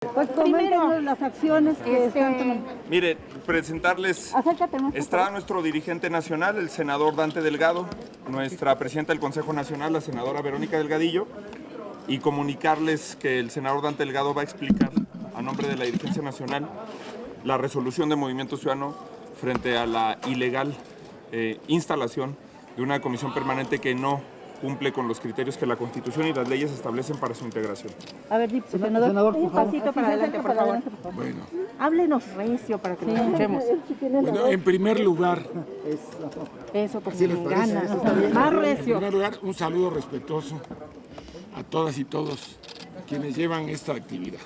Pues coméntenos las acciones que están tomando. Mire, presentarles, está nuestro dirigente nacional, el senador Dante Delgado, nuestra presidenta del Consejo Nacional, la senadora Verónica Delgadillo, y comunicarles que el senador Dante Delgado va a explicar a nombre de la dirigencia nacional la resolución de Movimiento Ciudadano frente a la ilegal instalación de una comisión permanente que no cumple con los criterios que la Constitución y las leyes establecen para su integración. A ver, senador, un pasito para adelante, por favor. Bueno, Háblenos recio para que nos escuchemos. bueno, en primer lugar, Eso, porque ¿sí les parece? ganas. Más En recio. primer lugar, un saludo respetuoso a todas y todos quienes llevan esta actividad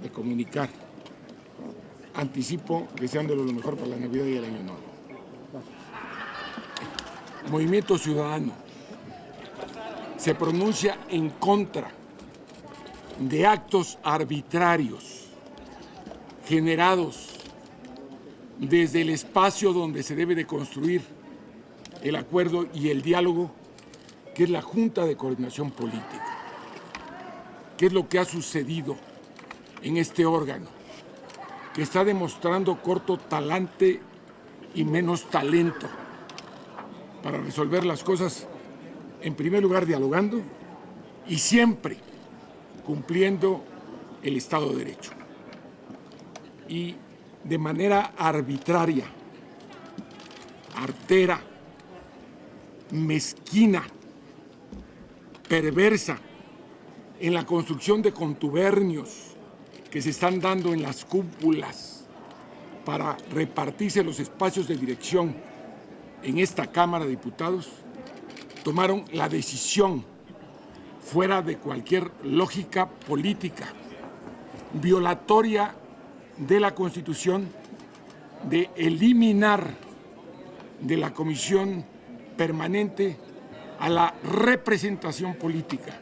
de comunicar. Anticipo deseándole lo mejor para la Navidad y el Año Nuevo. Movimiento Ciudadano se pronuncia en contra de actos arbitrarios generados desde el espacio donde se debe de construir el acuerdo y el diálogo, que es la Junta de Coordinación Política. ¿Qué es lo que ha sucedido en este órgano? Que está demostrando corto talante y menos talento para resolver las cosas, en primer lugar dialogando y siempre cumpliendo el Estado de Derecho. Y de manera arbitraria, artera, mezquina, perversa, en la construcción de contubernios que se están dando en las cúpulas para repartirse los espacios de dirección en esta Cámara de Diputados, tomaron la decisión, fuera de cualquier lógica política, violatoria de la Constitución, de eliminar de la Comisión Permanente a la representación política,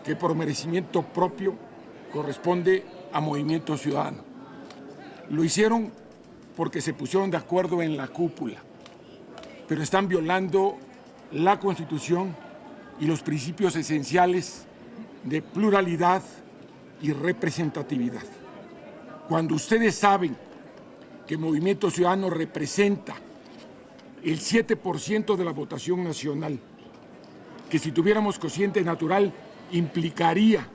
que por merecimiento propio corresponde a Movimiento Ciudadano. Lo hicieron porque se pusieron de acuerdo en la cúpula, pero están violando la Constitución y los principios esenciales de pluralidad y representatividad. Cuando ustedes saben que Movimiento Ciudadano representa el 7% de la votación nacional, que si tuviéramos cociente natural implicaría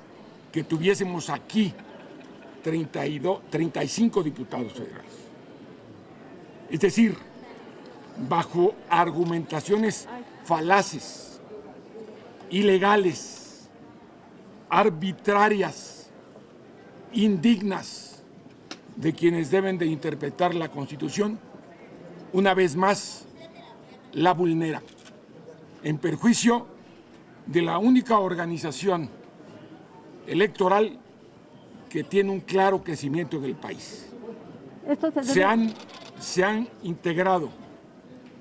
que tuviésemos aquí 35 diputados federales. Es decir, bajo argumentaciones falaces, ilegales, arbitrarias, indignas de quienes deben de interpretar la Constitución, una vez más la vulnera, en perjuicio de la única organización electoral que tiene un claro crecimiento en el país. Se han integrado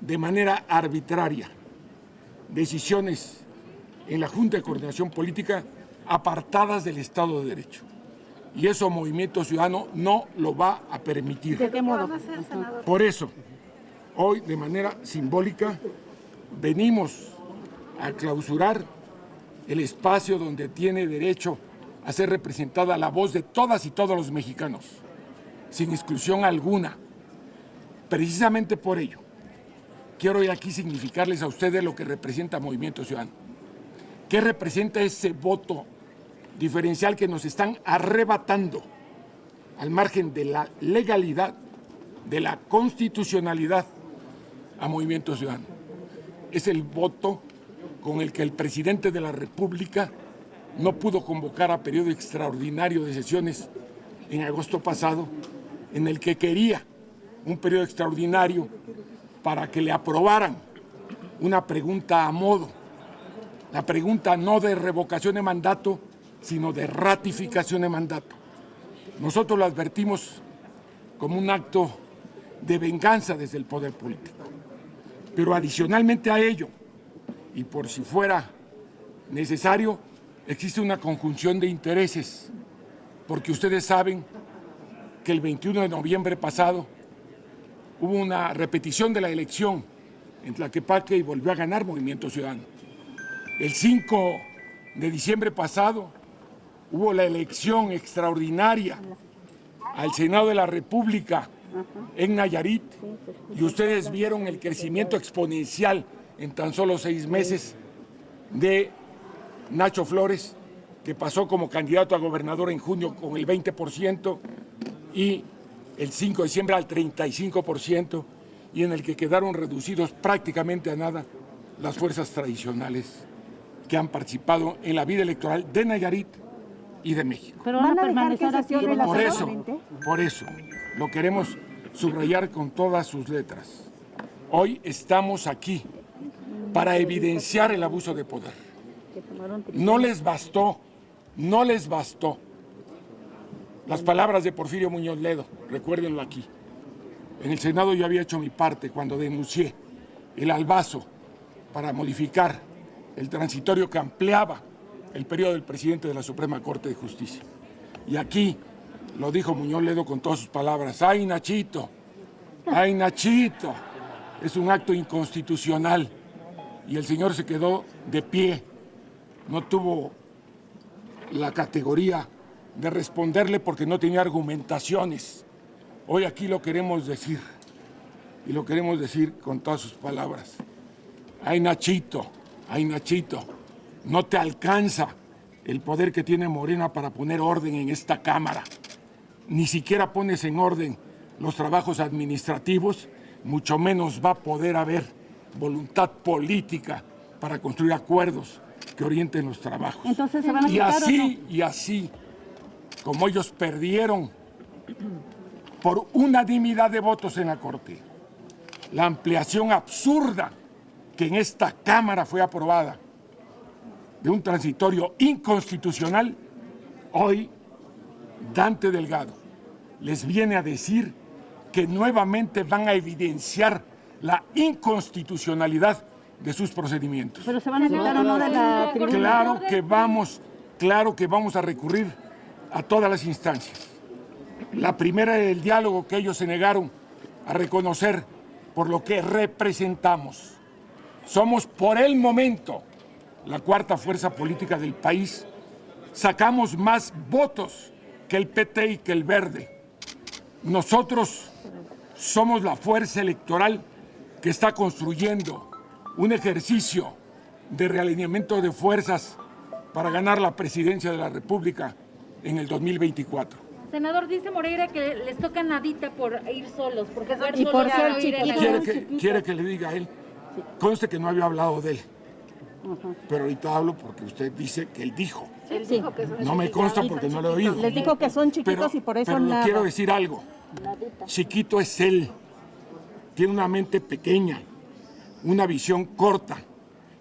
de manera arbitraria decisiones en la Junta de Coordinación Política apartadas del Estado de Derecho. Y eso Movimiento Ciudadano no lo va a permitir. ¿De qué modo? Por eso, hoy de manera simbólica venimos a clausurar el espacio donde tiene derecho a ser representada la voz de todas y todos los mexicanos, sin exclusión alguna. Precisamente por ello, quiero hoy aquí significarles a ustedes lo que representa Movimiento Ciudadano. ¿Qué representa ese voto diferencial que nos están arrebatando al margen de la legalidad, de la constitucionalidad a Movimiento Ciudadano? Es el voto con el que el presidente de la República no pudo convocar a periodo extraordinario de sesiones en agosto pasado, en el que quería un periodo extraordinario para que le aprobaran una pregunta a modo, la pregunta no de revocación de mandato, sino de ratificación de mandato. Nosotros lo advertimos como un acto de venganza desde el poder político. Pero adicionalmente a ello, y por si fuera necesario, existe una conjunción de intereses, porque ustedes saben que el 21 de noviembre pasado hubo una repetición de la elección en Tlaquepaque y volvió a ganar Movimiento Ciudadano. El 5 de diciembre pasado hubo la elección extraordinaria al Senado de la República en Nayarit, y ustedes vieron el crecimiento exponencial en tan solo 6 meses de Nacho Flores, que pasó como candidato a gobernador en junio con el 20% y el 5 de diciembre al 35%, y en el que quedaron reducidos prácticamente a nada las fuerzas tradicionales que han participado en la vida electoral de Nayarit y de México. Pero van a permanecer así. Por eso, lo queremos subrayar con todas sus letras. Hoy estamos aquí para evidenciar el abuso de poder. No les bastó las palabras de Porfirio Muñoz Ledo, recuérdenlo aquí. En el Senado yo había hecho mi parte cuando denuncié el albazo para modificar el transitorio que ampliaba el periodo del presidente de la Suprema Corte de Justicia. Y aquí lo dijo Muñoz Ledo con todas sus palabras: ¡ay, Nachito! ¡Ay, Nachito! Es un acto inconstitucional. Y el señor se quedó de pie, no tuvo la categoría de responderle porque no tenía argumentaciones. Hoy aquí lo queremos decir, y lo queremos decir con todas sus palabras. ¡Ay, Nachito! ¡Ay, Nachito! No te alcanza el poder que tiene Morena para poner orden en esta Cámara. Ni siquiera pones en orden los trabajos administrativos, mucho menos va a poder haber voluntad política para construir acuerdos que orienten los trabajos. Entonces, ¿se van a quitar o no? Y así, como ellos perdieron por unanimidad de votos en la Corte, la ampliación absurda que en esta Cámara fue aprobada de un transitorio inconstitucional, hoy Dante Delgado les viene a decir que nuevamente van a evidenciar la inconstitucionalidad de sus procedimientos. ¿Pero se van a quitar o no de la tribuna? Claro que vamos a recurrir a todas las instancias. La primera es el diálogo que ellos se negaron a reconocer por lo que representamos. Somos por el momento la cuarta fuerza política del país. Sacamos más votos que el PT y que el Verde. Nosotros somos la fuerza electoral que está construyendo un ejercicio de realineamiento de fuerzas para ganar la presidencia de la República en el 2024. Senador, dice Moreira que les toca nadita por ir solos, porque y por ser chiquitos. ¿Quiere que le diga a él? Conste que no había hablado de él, pero ahorita hablo porque usted dice que él dijo. Sí. No me consta porque no lo he oído. Les dijo que son chiquitos y por eso pero nada. le quiero decir algo. Chiquito es él. Tiene una mente pequeña, una visión corta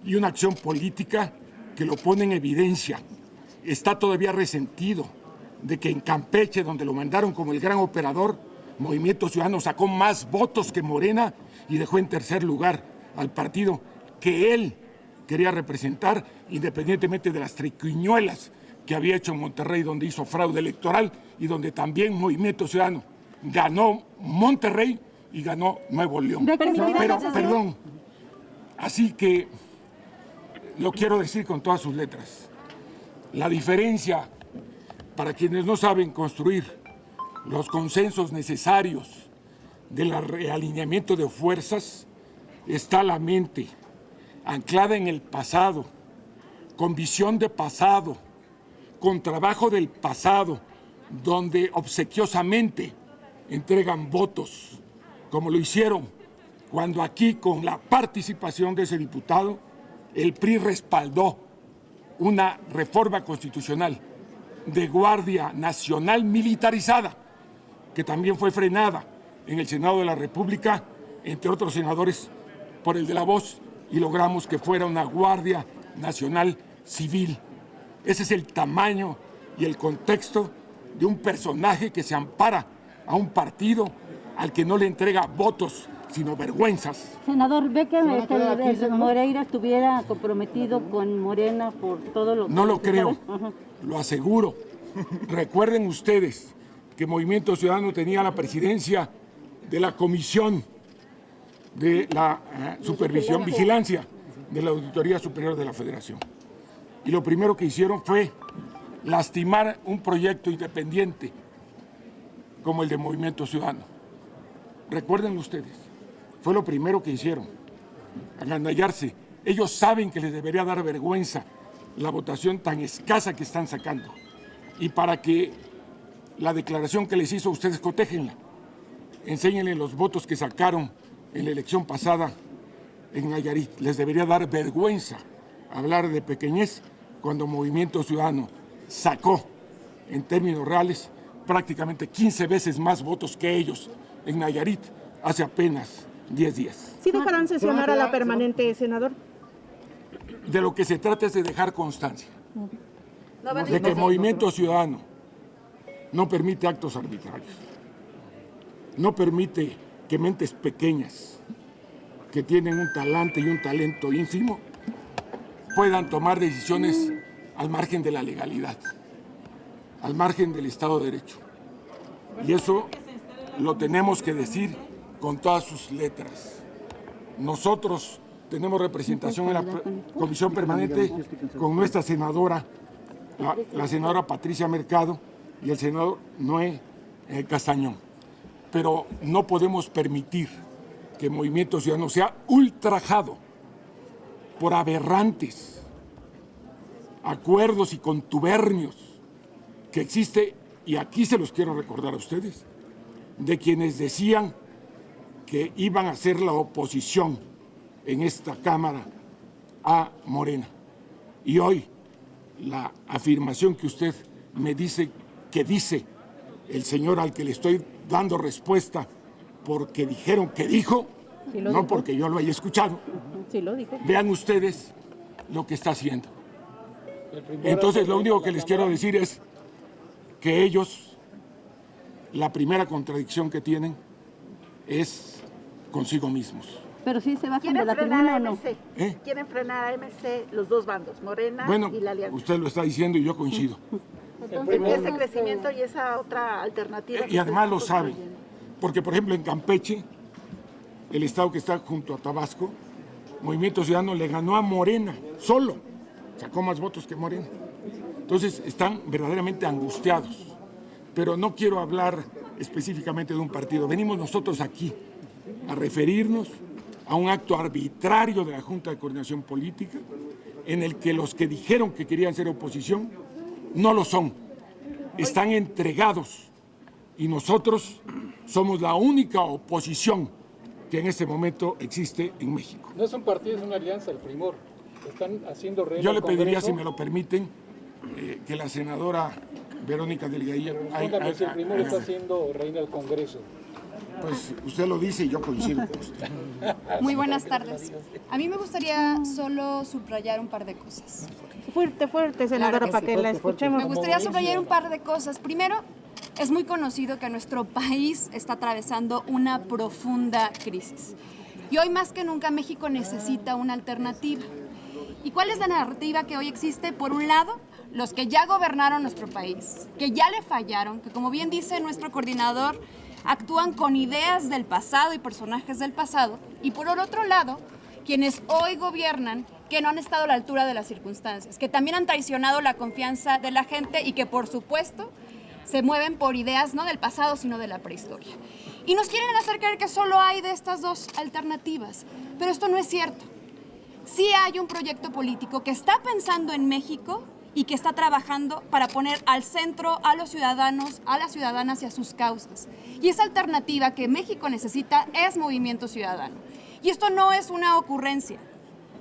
y una acción política que lo pone en evidencia. Está todavía resentido de que en Campeche, donde lo mandaron como el gran operador, Movimiento Ciudadano sacó más votos que Morena y dejó en tercer lugar al partido que él quería representar, independientemente de las triquiñuelas que había hecho en Monterrey, donde hizo fraude electoral y donde también Movimiento Ciudadano ganó Monterrey y ganó Nuevo León. Pero, perdón, así que lo quiero decir con todas sus letras. La diferencia, para quienes no saben construir los consensos necesarios del realineamiento de fuerzas, está la mente anclada en el pasado, con visión de pasado, con trabajo del pasado, donde obsequiosamente entregan votos, como lo hicieron cuando aquí, con la participación de ese diputado, el PRI respaldó una reforma constitucional de Guardia Nacional militarizada, que también fue frenada en el Senado de la República, entre otros senadores, por el de La Voz, y logramos que fuera una Guardia Nacional civil. Ese es el tamaño y el contexto de un personaje que se ampara a un partido al que no le entrega votos, sino vergüenzas. Senador, ¿ve que Moreira estuviera comprometido con Morena por todo lo que... No lo creo, lo aseguro. Recuerden ustedes que Movimiento Ciudadano tenía la presidencia de la Comisión de la Supervisión, Vigilancia de la Auditoría Superior de la Federación. Y lo primero que hicieron fue lastimar un proyecto independiente como el de Movimiento Ciudadano. Recuérdenlo ustedes, fue lo primero que hicieron, agandallarse. Ellos saben que les debería dar vergüenza la votación tan escasa que están sacando. Y para que la declaración que les hizo, ustedes cotéjenla. Enséñenle los votos que sacaron en la elección pasada en Nayarit. Les debería dar vergüenza hablar de pequeñez cuando Movimiento Ciudadano sacó, en términos reales, prácticamente 15 veces más votos que ellos en Nayarit hace apenas 10 días. ¿Sí dejarán sesionar a la permanente, senador? De lo que se trata es de dejar constancia de que Movimiento Ciudadano no permite actos arbitrarios, no permite que mentes pequeñas que tienen un talante y un talento ínfimo puedan tomar decisiones al margen de la legalidad, al margen del Estado de Derecho. Y eso lo tenemos que decir con todas sus letras. Nosotros tenemos representación en la Comisión Permanente con nuestra senadora, la senadora Patricia Mercado y el senador Noé Castañón. Pero no podemos permitir que Movimiento Ciudadano sea ultrajado por aberrantes acuerdos y contubernios que existe, y aquí se los quiero recordar a ustedes, de quienes decían que iban a ser la oposición en esta Cámara a Morena. Y hoy la afirmación que usted me dice que dice el señor al que le estoy dando respuesta porque dijeron que dijo, sí, no dijo, porque yo lo haya escuchado. Sí, lo dijo. Vean ustedes lo que está haciendo. Entonces, lo único que les quiero decir es que ellos, la primera contradicción que tienen es consigo mismos. Pero sí se bajan de la tribuna, ¿o no? Quieren frenar a MC los dos bandos, Morena y la Alianza. Usted lo está diciendo y yo coincido. Entonces, ese crecimiento y esa otra alternativa. Y además lo saben, porque por ejemplo en Campeche, el estado que está junto a Tabasco, Movimiento Ciudadano le ganó a Morena, solo, sacó más votos que Morena. Entonces están verdaderamente angustiados, pero no quiero hablar específicamente de un partido. Venimos nosotros aquí a referirnos a un acto arbitrario de la Junta de Coordinación Política, en el que los que dijeron que querían ser oposición no lo son, están entregados, y nosotros somos la única oposición que en este momento existe en México. No es un partido, es una alianza, el Primor. Están haciendo rehén. Yo le pediría, si me lo permiten, que la senadora Verónica Delgadillo... Póngame, si el Primor está haciendo reina del Congreso. Pues usted lo dice y yo coincido con usted. Muy buenas tardes. A mí me gustaría solo subrayar un par de cosas. Fuerte, senadora, Claro para que la escuchemos. Me gustaría subrayar un par de cosas. Primero, es muy conocido que nuestro país está atravesando una profunda crisis. Y hoy más que nunca México necesita una alternativa. ¿Y cuál es la narrativa que hoy existe? Por un lado, los que ya gobernaron nuestro país, que ya le fallaron, que como bien dice nuestro coordinador, actúan con ideas del pasado y personajes del pasado. Y por el otro lado, quienes hoy gobiernan, que no han estado a la altura de las circunstancias, que también han traicionado la confianza de la gente y que, por supuesto, se mueven por ideas no del pasado, sino de la prehistoria. Y nos quieren hacer creer que solo hay de estas dos alternativas, pero esto no es cierto. Sí hay un proyecto político que está pensando en México y que está trabajando para poner al centro a los ciudadanos, a las ciudadanas y a sus causas. Y esa alternativa que México necesita es Movimiento Ciudadano. Y esto no es una ocurrencia.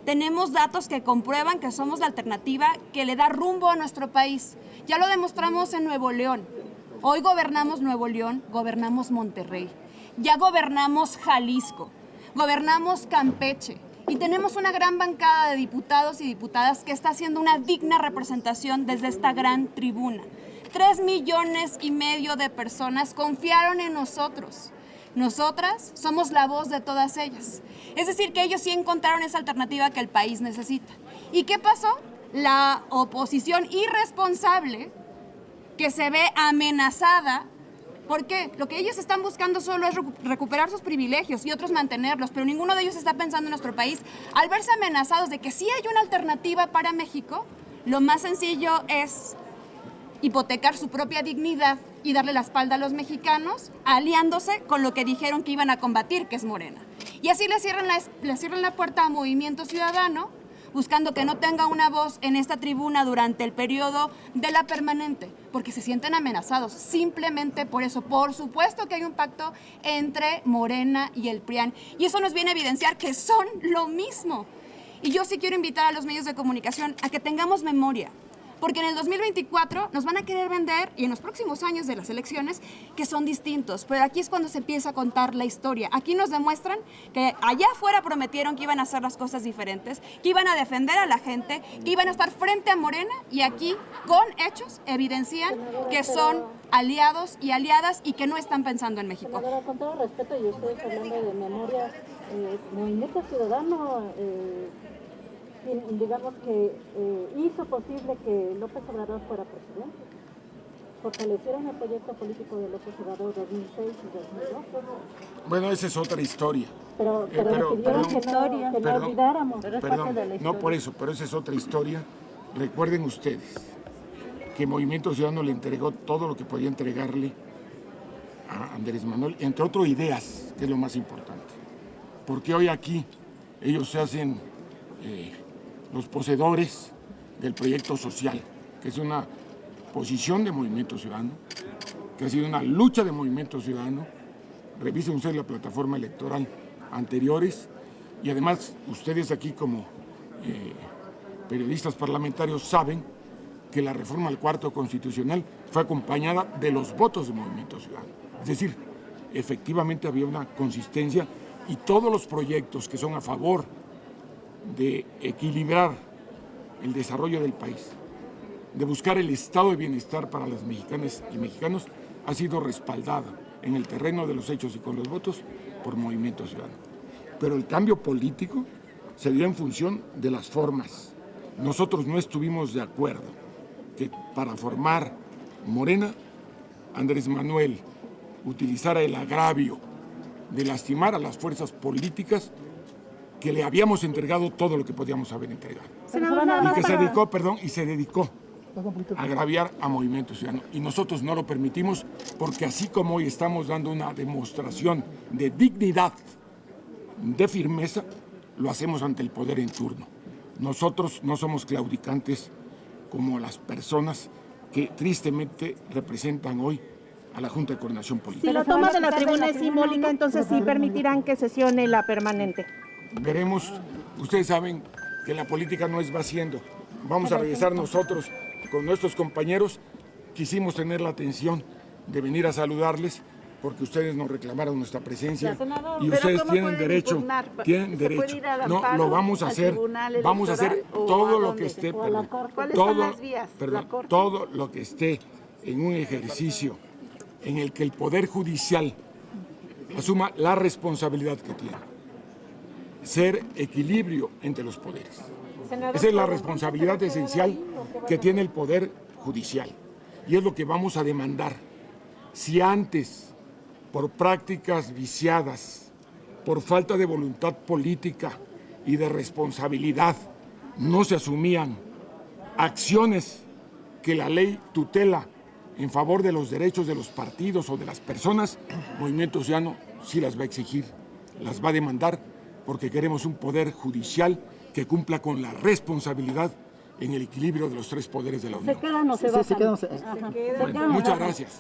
Tenemos datos que comprueban que somos la alternativa que le da rumbo a nuestro país. Ya lo demostramos en Nuevo León. Hoy gobernamos Nuevo León, gobernamos Monterrey. Ya gobernamos Jalisco, gobernamos Campeche. Y tenemos una gran bancada de diputados y diputadas que está haciendo una digna representación desde esta gran tribuna. 3,5 millones de personas confiaron en nosotros. Nosotras somos la voz de todas ellas. Es decir, que ellos sí encontraron esa alternativa que el país necesita. ¿Y qué pasó? La oposición irresponsable, que se ve amenazada. ¿Por qué? Lo que ellos están buscando solo es recuperar sus privilegios y otros mantenerlos, pero ninguno de ellos está pensando en nuestro país. Al verse amenazados de que sí hay una alternativa para México, lo más sencillo es hipotecar su propia dignidad y darle la espalda a los mexicanos, aliándose con lo que dijeron que iban a combatir, que es Morena. Y así le cierran la puerta a Movimiento Ciudadano, buscando que no tenga una voz en esta tribuna durante el periodo de la permanente, porque se sienten amenazados, simplemente por eso. Por supuesto que hay un pacto entre Morena y el PRIAN, y eso nos viene a evidenciar que son lo mismo. Y yo sí quiero invitar a los medios de comunicación a que tengamos memoria, porque en el 2024 nos van a querer vender, y en los próximos años de las elecciones, que son distintos. Pero aquí es cuando se empieza a contar la historia. Aquí nos demuestran que allá afuera prometieron que iban a hacer las cosas diferentes, que iban a defender a la gente, que iban a estar frente a Morena, y aquí, con hechos, evidencian que son aliados y aliadas y que no están pensando en México. Senadora, con todo respeto, y ustedes hablando de memoria, Movimiento Ciudadano, digamos que hizo posible que López Obrador fuera presidente. Fortalecieron el proyecto político de López Obrador 2006 y 2012. Bueno, esa es otra historia. Pero perdón, que no olvidáramos. Pero es parte de la Perdón, historia. no por eso, pero esa es otra historia. Recuerden ustedes que Movimiento Ciudadano le entregó todo lo que podía entregarle a Andrés Manuel, entre otras ideas, que es lo más importante. Porque hoy aquí ellos se hacen los poseedores del proyecto social, que es una posición de Movimiento Ciudadano, que ha sido una lucha de Movimiento Ciudadano. Revisen ustedes la plataforma electoral anteriores, y además ustedes aquí como periodistas parlamentarios saben que la reforma al cuarto constitucional fue acompañada de los votos de Movimiento Ciudadano. Es decir, efectivamente había una consistencia, y todos los proyectos que son a favor de equilibrar el desarrollo del país, de buscar el estado de bienestar para las mexicanas y mexicanos, ha sido respaldada en el terreno de los hechos y con los votos por Movimiento Ciudadano. Pero el cambio político se dio en función de las formas. Nosotros no estuvimos de acuerdo que para formar Morena, Andrés Manuel utilizara el agravio de lastimar a las fuerzas políticas que le habíamos entregado todo lo que podíamos haber entregado. Y que se dedicó a agraviar a Movimiento Ciudadano. Y nosotros no lo permitimos, porque así como hoy estamos dando una demostración de dignidad, de firmeza, lo hacemos ante el poder en turno. Nosotros no somos claudicantes como las personas que tristemente representan hoy a la Junta de Coordinación Política. Si lo toma de la tribuna es simbólica, entonces sí permitirán que sesione la permanente. Veremos, ustedes saben que la política no es va haciendo. Vamos a regresar nosotros con nuestros compañeros. Quisimos tener la atención de venir a saludarles porque ustedes nos reclamaron nuestra presencia y ustedes tienen derecho, No, lo vamos a hacer, vamos a hacer todo lo que esté, todo lo que esté en un ejercicio en el que el Poder Judicial asuma la responsabilidad que tiene. Ser equilibrio entre los poderes. Esa es la responsabilidad esencial que tiene el Poder Judicial. Y es lo que vamos a demandar. Si antes, por prácticas viciadas, por falta de voluntad política y de responsabilidad, no se asumían acciones que la ley tutela en favor de los derechos de los partidos o de las personas, Movimiento Ciudadano sí las va a exigir, las va a demandar, porque queremos un poder judicial que cumpla con la responsabilidad en el equilibrio de los tres poderes de la Unión. ¿Se queda o no se va? Bueno, muchas gracias.